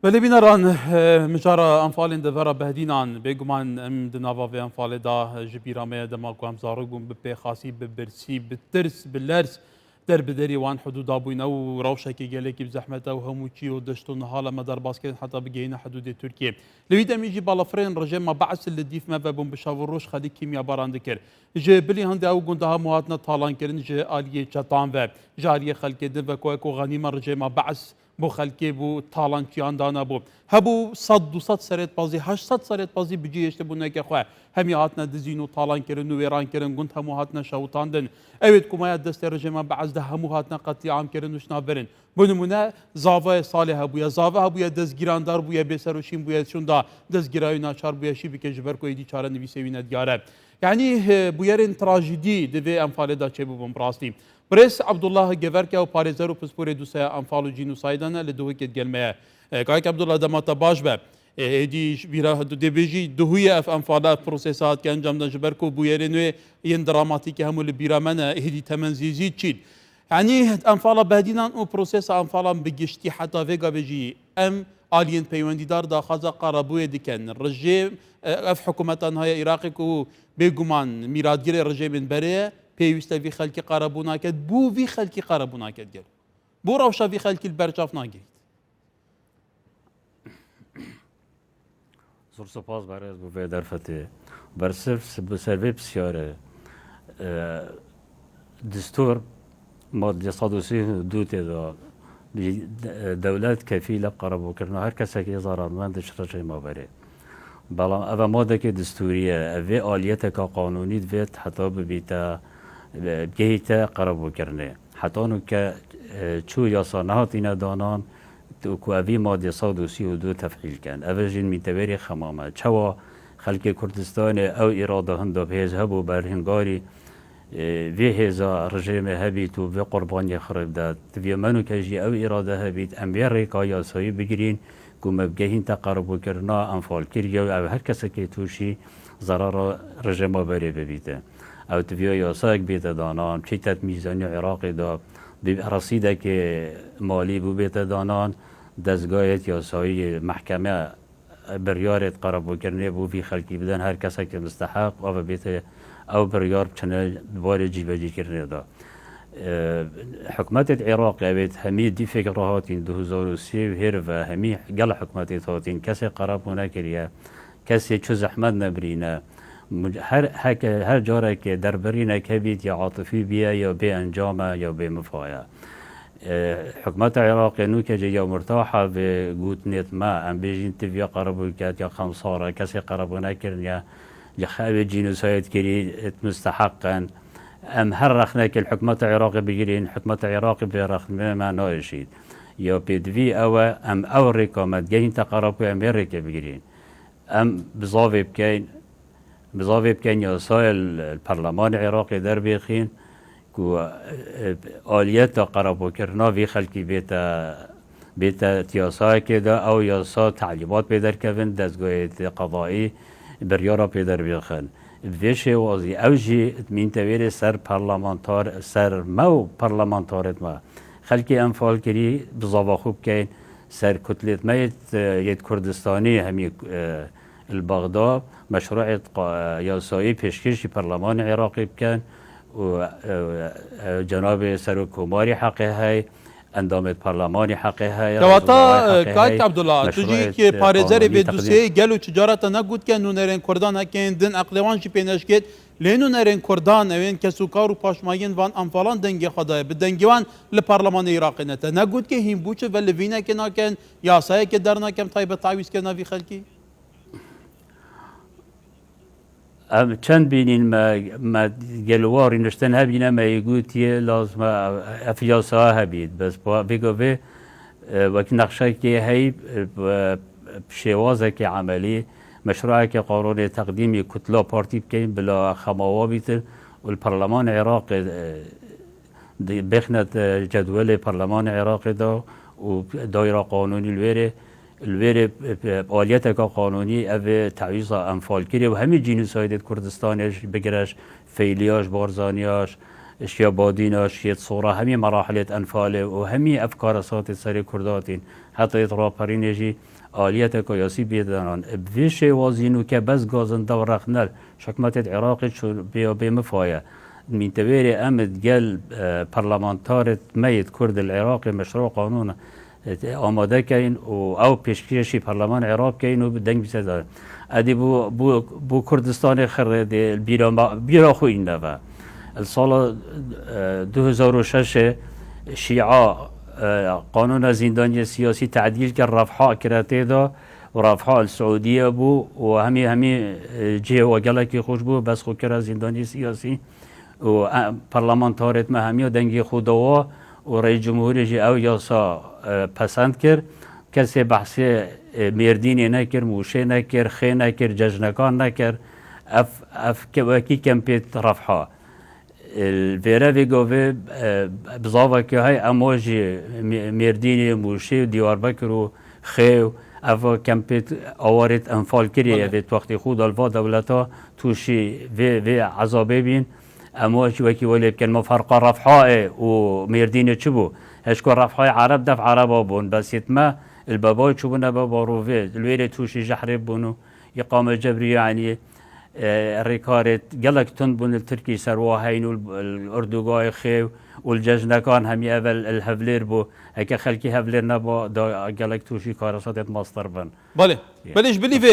ولی بینران مجارا انفال دفرا بهدینان بگمان ام دنوا و انفال دا جبیرامه دماغ هم زارگون به خاصی به برسی به ترس به لرس در بدری وان حدود ابوینا و روشه که گله کی بزحمت و هموچی و دشتون حالا مدار باسکت حتی بگینا حدود ترکیه لویدا میجی بالافرین رژیم ما بعث الدیف ما بون بشاوروش خدی کیمیا باران دکر جبلی هند او گنده مواتنا طالان کرن ج آلیه چتان و جاریه خلک دو کو غنیمه رژیم ما بعث بو خلکی بو تالانتیان دانا بو هبو صد و صد سرت بازی 800 سرت بازی بجیشت بو نکه خو همی هاتنا دزینو تالان کرن و ویران کرن گند همو هاتنا شوتاندن اوید کما دست رژیم بعض ده همو هاتنا قتل عام کرن وشنا برن بنمونه زاوه صالح بو یا زاوه بو یا دزگیراندار بو یا بسروشین بو یا شوندا دزگیرای ناچار بو یا شی بک جبر کو ایدی چاره نویسه وینت گاره یعنی بو یارن تراژدی دوی امفال دا چه بو براستی برس عبدالله گورکه و پارێزەر و پسپۆرێ دووسەیە ئەمفاڵ و جین و سایدانە لە دووەکێت گەلمەیە کاک عبدوڵڵا دەماتە باش بە هێدی بیرا دەبێژی دهویە ئەف ئەمفاڵە پرۆسێسات کە ئەنجام دەن ji ber ku bûyerê nû yên dramatîkê hemû li bîra me ne hêdî temenzîzî çît yanî ئەمفاڵە بەدîنان û پرۆسێسا ئەمفاڵان bi giştî heta vê gavêjî em aliyên peywendîdar daxwaza qarabûyê dikin rejêm ev hikûmeta niha Iraqê ku bêguman mîradgirê rejêmên berê پێویستە وی خەلکی قارەبوو ناکێت بوو وی خەلکی قارەبوو ناکێت گەر بۆ ڕەوشە وی خەلکی بەرچاو ناگەیت زۆر سپاس بەڕێز بۆ vê derfetê ser vê pisyare distûr madde 132 têda dewlet kefîl e qarebûkirina her kesekê zaranmend ji rejêma berê بەڵام ئەvê مادێکی distûriye ev vê aliyeteka qanûnî divêt heta bibîte بگەیتە قەرەبووکردنê حتان و کە چوو یاسا نهاتینە دانان ku evî madde 132 tefîlken ev jîn mîteberê xemame çawa xelkê Kurdistanê ew îrada hinda hêz hebû berhingarî vê hêza rejêmê hebît û vê qurbaniyê xirib de divê menûke jî ew îrade hebît em vê rêka yasayî bigirîn ku me bigehîn te qerebûkirina enfalkiriya ew her kesekê tûşî zarara rejêma berê bibîte ew divê yasayek bête danan çîtet mîzanî Iraqê da رصیدێکی مالی بوو بێتە دانان دەستگایەت یاسایی محکەمە بڕیارێت قەرەبووکردنێ بوو وی خەلکی بدەن هەر کەسێکی مستحق ئەوە بێتە ئەو بڕیار بچنە دوارێ جیبەجیکردنێدا حکومەتێت عێراق ئەوێت هەمی دیفێک ڕاهاتین 2023 هێرڤە هەمی گەڵ حکومەتێت هاتین کەسێک قەرەبوو نەکردیە کەسێک چو زەحمەت نەبرینە هر جاره که دربرینه که بید یا عاطفی بیه یا به انجامه یا به مفایه حکومت عراق نو که یا مرتاحه به گوتنیت ما ام بیجین تیویا قربو کرد یا خمساره کسی قربو نکرد یا خواه جینوسایت کرید مستحقا ام هر رخنه که الحکومت عراق بگیرین حکومت عراق به رخنه ما نایشید یا پیدوی او ریکامت گهین تقربو ام ریکه بگیرین ام بزاوی بکین بضافه بکن یاسای الپرلمان عراقی در بیخین که آلیت قرابوکرنا وی خلکی بیتا تیاسای که دا او یاسا تعلیمات پیدر کردن دستگاه قضایی بریارا پیدر بیخن ویش وازی او جی من تویر سر مو پرلمانتارت ما خلکی انفال کری بضافه خوب کن سر کتلت مایت ید کردستانی همی البغداد مشروع یاسایی پیشکشی پارلمان عراقی بکن و جناب سروکوماری حقی های اندامت پارلمانی حقی های کواتا کاک عبدالله توجی که پارێزەرێ بێ دووسێ گەل و تجارەتە نەگوت کە نونەرێن کوردان هەکەین دن ئەقلێوانشی پێنەشکێت لێ نونەرێن کوردان ئەوێن کەسوکار و پاشماگین وان ئەمفاڵان دەنگی خدایە بدەنگیوان لە پارلەمانی عێراقینەتە نەگوت کە هین بووچە بە لڤینەکە ناکەن یاسایەکە دەرناکەم تایبەت تاویزکە ناوی خەلکی چند بینین ما گلواری نشتن هبینه ما یگوتیه لازم افیاسا هبید بس با بگوه وقت نقشه که هی شوازه که عملی مشروعه که قانون تقدیم کتلا پارتی بکن بلا خماوا بیتر والپرلمان عراق بخنت جدول پرلمان عراق دا و دایره قانونی الویره آلیت که قانونی او تعویض انفال کری و همه جینوساید کردستانش بگرش فیلیاش بارزانیاش اشیا بادیناش شید صوره همه مراحل انفال و همه افکار اسات سر کرداتین حتی تراپرینجی آلیت کیاسی بیدانان بویش وازینو که بس گازن دور رخنل حکومت عراق شو بیا بمفایا من تبيري أمد قال برلمانتارة ميت كرد العراق مشروع قانون آماده كاين أو بيشكيشي برلمان عراق كاين وبدنج بسدار أدي بو كردستان خرد بيرا خوين دفا السال 2006 شيعة قانون زنداني سياسي تعديل كان رفحاء كراتي دا ورفحاء السعودية بو وهمي جيه وقالك خوش بو بس خو كرا زنداني سياسي و پارلمانتارت ما همی دنگی خودوا و رئیس جمهوری جی او یاسا پسند کرد کسی بحثی میردینی نکر موشه نکر خی نکر ججنکان نکر اف وکی کمپیت رفحا الویره ویگوه بزاوه که های امواجی میردینی موشه و دیوار بکر و خی اف کمپیت آوارت انفال کریه ویت وقتی خود الوا دولتا توشی وی عذابه بین امواج وكي ولي كان مفرقه رفحاء وميردين تشبو هشكو رفحاء عرب دفع عرب بون بس يتما البابا تشوبنا بابا روفي الويلي توشي جحرب بونو إقامة جبرية يعني الريكارت قالك تنبون التركي سروا هينو الأردوغاي خيو والججنة كان هم يقبل الهفلير بو هكا خلكي هفلير نبا قالك توشي كارسات ماستر بن بله بلش بلي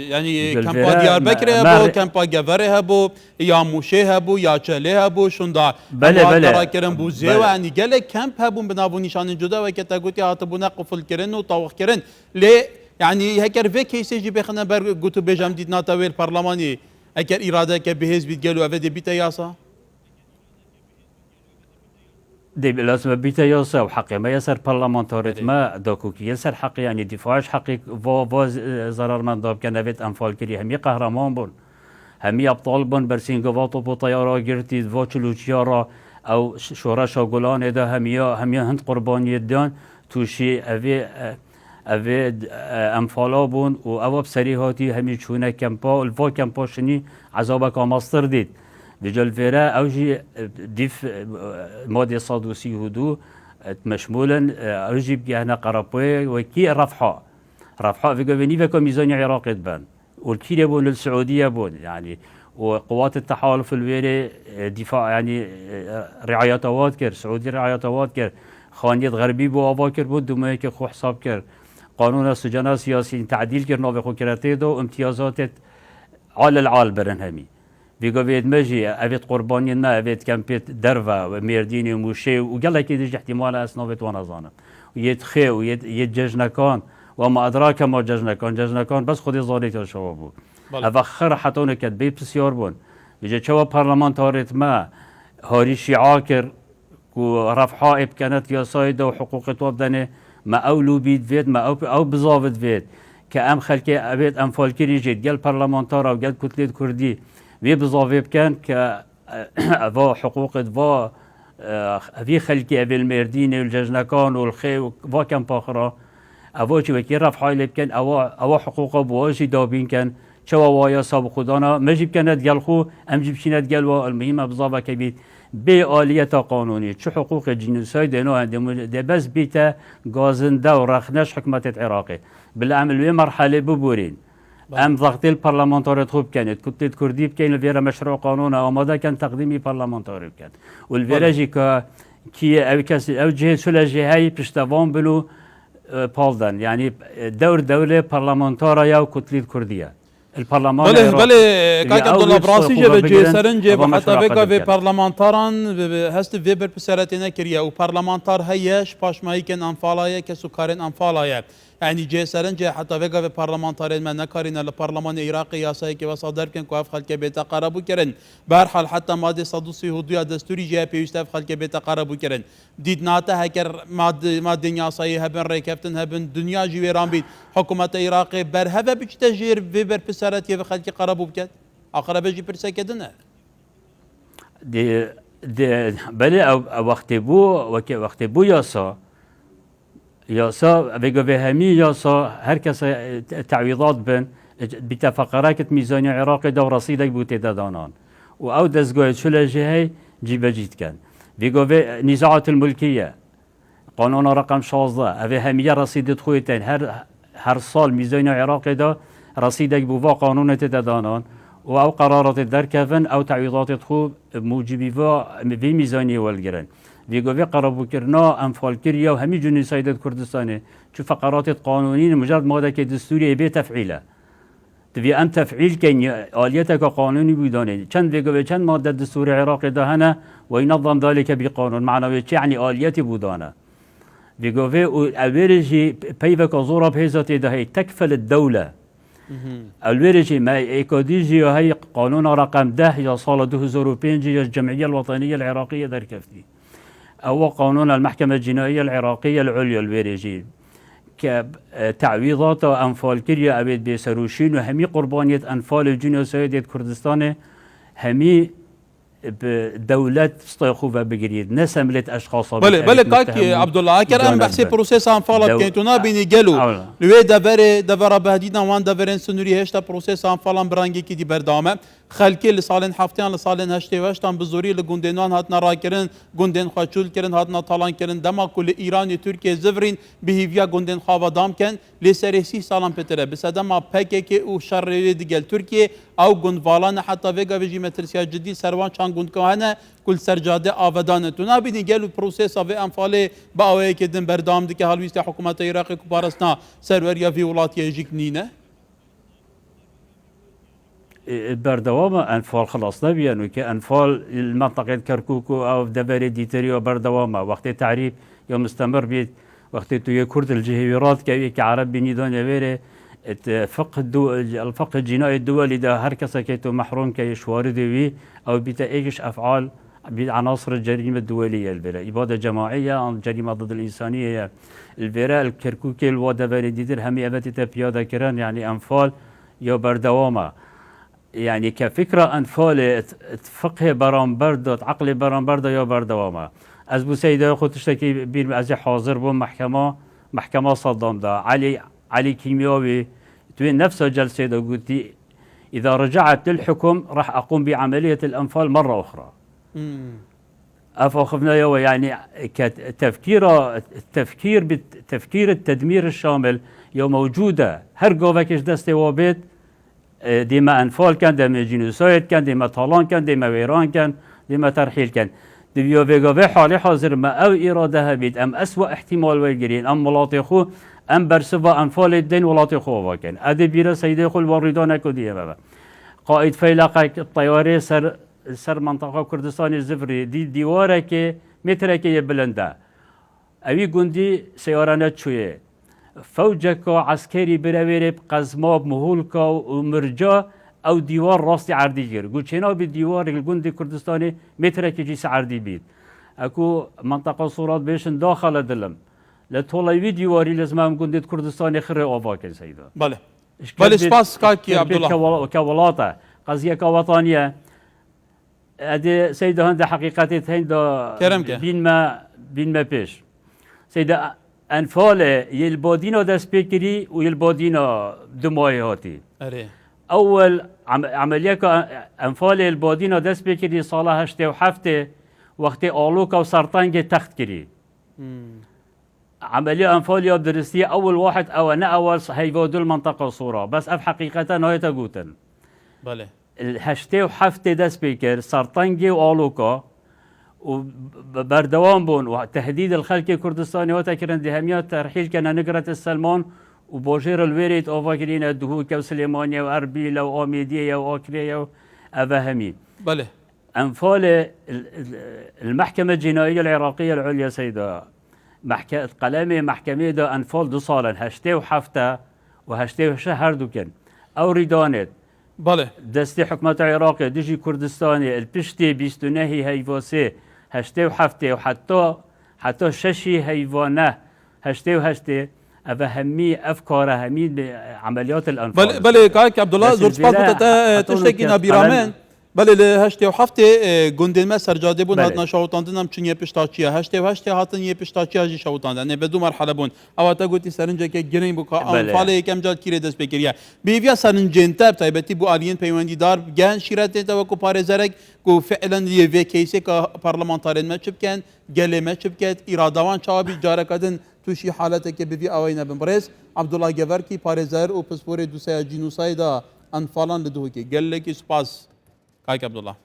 يعني كامبا ديار بكر هبو كامبا جافري هبو يا موشي هبو يا تشالي هبو شوندا بله كرن بو زيو يعني قالك كامب هبو بنابو نشان جدا وكتا قوتي هاتبونا قفل كرن وطوخ كرن ليه يعني هكر في كيس يجي بخنا بر قوتو بيجام ديد ناتاوي البرلماني هكر إرادة كبهز بيتقالوا أفدي بيتا ياسا دي لازم بيتا ياسا وحقي ما يسر برلمانتارت ما داكوكي يسر حقي يعني دفاعش حقي فا ضرر من داب كان نبيت أنفال كري همي قهرمان بون همي أبطال بون برسين قواطو بو طيارة جرتي فا چلوچيارا أو شورا شاقولان دا همي هند قرباني دان توشي أفي أنفالا بون و أواب سريهاتي همي چونه كمپا الفا كمپا شني عذابك مصدر ديد بجل فيرا أوجي ديف مادة صادوسي هدو مشمولا أوجي بجهنا قرابوي وكي رفحاء في قواني فكا ميزانية عراقي بان والكيلة بون السعودية بون يعني وقوات التحالف الويري دفاع يعني رعاية وادكر سعودي رعاية وادكر خانية غربي بو أفاكر بود دومايك خو حساب كر قانون السجناء السياسيين تعديل كر نوفي خو كراتيدو امتيازات على العال برنهمي بيقوفيد مجي أبيت قرباني ما أبيت كامبيت درفا وميرديني وموشي وقال لك يدج احتمال أسنوفيت وانا ظانا ويتخي ويتججنكان وما أدراك ما ججنكان بس خدي ظاليت الشبابو أفخر حتون كتبي بسيار بون بيجي شوا برلمان تاريت ما هاري شعاكر ورفحاء كانت ياسايدة وحقوق توابدني ما أولو بيد فيد ما أو بزافد فيد كأم خلكي أبيت أنفال كيري جيد قال برلمانتارا وقال كتلة كردي في بزافي بكان كأفا حقوق فا في خلكي أبي الميردين والججنكان والخي وفا كان باخرة أفا شو وكي رفحاء اللي بكان أوا حقوق بواجي دابين كان شوا وايا سابق خدانا مجيب كانت قال خو أم جيب شينات قال المهمة بزافا كبير بآلية قانونية شو حقوق الجنوسايد انه عندهم بس بيتا غازن دا ورخناش حكومة العراقي بالعمل بمرحلة ببورين ام ضغط البرلمانتاري خوب كانت كتلة كردي كان الفيرا مشروع قانون وماذا كان تقديمي برلمانتاري كان والفيرا جي كي او كاسي او جهه سولا جهاي بيشتافون بلو بالدن يعني دولة برلمانتاريا وكتلة كردية البرلمان بله كاك عبد الله براسي جه سرنجه حتى بقى في برلمانتاران هست فيبر بسرتنا كريا وبرلمانتار هيش باش ما يكن انفالايه كسكارين انفالايه يعني جه سرنجه حتى بقى في برلمانتارين ما نكارين البرلمان العراقي ياساي كي وصادر كن كواف خلك بيت قربو كرن بهرحال حتى ماده صدوسي هدويا دستوري جه بيستف خلك بيت قربو كرن ديد ناتا هكر ماده ياساي هبن ريكفتن هبن دنيا جيران بيت حكومه العراقي برهبه بتجير فيبر سرت يا خلقي قربوا بكت اقرب يجي برسكدنا دي بله وقت بو ياسا بيجو بهمي ياسا هر كس تعويضات بن بتفقرات ميزانية عراقي دو رصيدك بوتي دانان او دزغوي شو جهي جيب جيت كان بيجو نزاعات الملكية قانون رقم 16 اوه همیه رصیدت خویتن هر سال میزان عراق دا رصیدک بوا قانون تدانان و او قرارات درکفن او تعویضات خوب موجبی و میزانی ولگرن ویگوی قرابو کرنا انفال کریا و همی جنی سایدت کردستانه چو فقرات قانونی مجرد ماده که دستوری بی تفعیله تبي أن تفعيل كن آليتك قانوني بودانه چند ويجوه چند مادة دستور عراق دهنا وينظم ذلك بقانون معنوي يعني آليتي بودانه ويجوه الورجي بيفك زورا بهزات ده تكفل الدولة الورجي ما إيكوديجي هي قانون رقم 10 يا سال 2005 يا الجمعية الوطنية العراقية در كفتي أو قانون المحكمة الجنائية العراقية العليا الورجي كتعويضات أنفال كريا أبيد بسروشين وهمي قربانية أنفال الجنوسية كردستان همي بدولة استيقوفة بقريد نسملت أشخاص بله كاكي عبد الله كرم بحثي بروسيس أنفال كنتونا بيني قالوا لوي دفر بهدينا وان دفرين سنوري هشتا بروسيس أنفال برانجي كي دي بردامه خلکی لسالن هفتیان لسالن هشتی و هشتان بزوری لگوندینان هاتنا را کرن گوندین خاچول کرن هاتنا طالان کرن دما کل ایرانی ترکیه زفرین بهیویا گوندین خوا دام کن لسری 30 سالان پتره بس دما پکه او شر دیگل ترکیه او گوندوالان حتی وگا وجی مترسیا جدی سروان چان گوند کهنه کل سرجاده آودان تو نبینی گلو پروسس او انفال با اوی که دن بردام دی که حالویست حکومت عراق کوپارسنا سروریا فی ولاتیه جکنینه بردوام أنفال خلاص نبيان وكأنفال المنطقة كركوك أو دبر ديتري وبردوام وقت تعريب يوم مستمر بيت وقت تو كرد الجهويرات كعرب بنيدان يبيره الفقه الجنائي الدولي ده هر كسا كيتو محروم كيشوارد بي أو بتأيش أفعال بعناصر الجريمة الدولية البراء إبادة جماعية عن جريمة ضد الإنسانية البراء الكركوك الودبر ديتر همي أبتي تبيادا كران يعني أنفال يو بردوامه يعني كفكرة أنفال فقه برانبرد عقل برانبرد يا بردوامه از بو سيده خود تشتكي بين از حاضر بو محكمة صدام ده علي كيمياوي توين نفس الجلسة ده قلتي إذا رجعت للحكم راح أقوم بعملية الأنفال مرة أخرى أفخفنا يو يعني تفكير التدمير الشامل يو موجودة هر قوفكش دستي وبيت ديما أنفال كان ديما جنوسايد كان ديما طالان كان ديما ويران كان ديما ترحيل كان دبيو بيغا حالي حاضر ما أو إرادة بيت أم أسوأ احتمال ويجرين أم ملاطي خو أم برسبا أنفال الدين ولاطي خو وكان أدي بيرا سيدي خو الواردان أكو ديما قائد فيلاقة الطيارة سر منطقة كردستان الزفري دي ديوارك مترك يبلندا أبي قندي سيارانات شوية فوجك عسكري براويرب قزماب مهولكا ومرجا او ديوار راستي عردي جير قلت شنا بالديوار الجندي كردستاني مترك جيس عردي بيت اكو منطقة صورات بيشن داخل دلم لطولي ديواري لازم هم جندي كردستاني خري اوفاك سيدا بله سباس كاكي عبد الله كولاطة قضية كوطانية ادي سيدا هند حقيقتي هند بين ما بيش سيدا أنفال يلبادينا دست بكري ويلبادينا دماي هاتي أول عملية أنفال يلبادينا دست بكري صالة هشته وحفته وقت آلوكا وسرطانج تخت كري عملية أنفال يا درستية أول واحد أو أنا أول هيفادو المنطقة صورة بس أف حقيقة هاي تقوتن بله الهشته وحفته دست بكر سرطانج وآلوكا وبردوام بون وتهديد الخلق الكردستاني وتكرن دهميات ترحيل كان نقرة السلمان وبوجير الويريت اوفاكرين الدهوكا وسليمانيا واربيلا واميديا واكريا وافهمي بله انفال المحكمة الجنائية العراقية العليا سيدة قلامي محكمة دا انفال 2 سالا هشته وحفته وهشته وشهر دوكن او ريدانت بله دستي حكومة العراق ديجي كردستاني البشتي بيستناهي هيفاسي هشته وحفته حتى ششي هيفانه هشته وهشته أفهمي أفكار همي عمليات الأنفال بله كاك عبد الله زور سباس تشتكي نبي رامان بله له هشته و هفته گندن ما سرجاده بون بله. هاتنا شاوتاندن هم چنیه پشتاچیه هشته و هشته هاتن یه پشتاچیه جی شاوتاندن نه بدو مرحله بون اواتا گوتی سرنجه که گرین بو بله. انفال یکم جات کیره دست بکریه بیویا سرنجن تاب تایبتی بو آلین پیوندی دار گن شیرت تا کو پارزرک کو فعلا یه وی کیسه که پارلمانتارین ما چپ کن گله ما چپ کت ارادوان چابی جاره کدن توشی حالته که بیوی آوینا بمبرز عبدالله گور کی پارزر و پسپور دوسای جنوسای دا انفالان لدوه که گله کی سپاس کاک عبدالله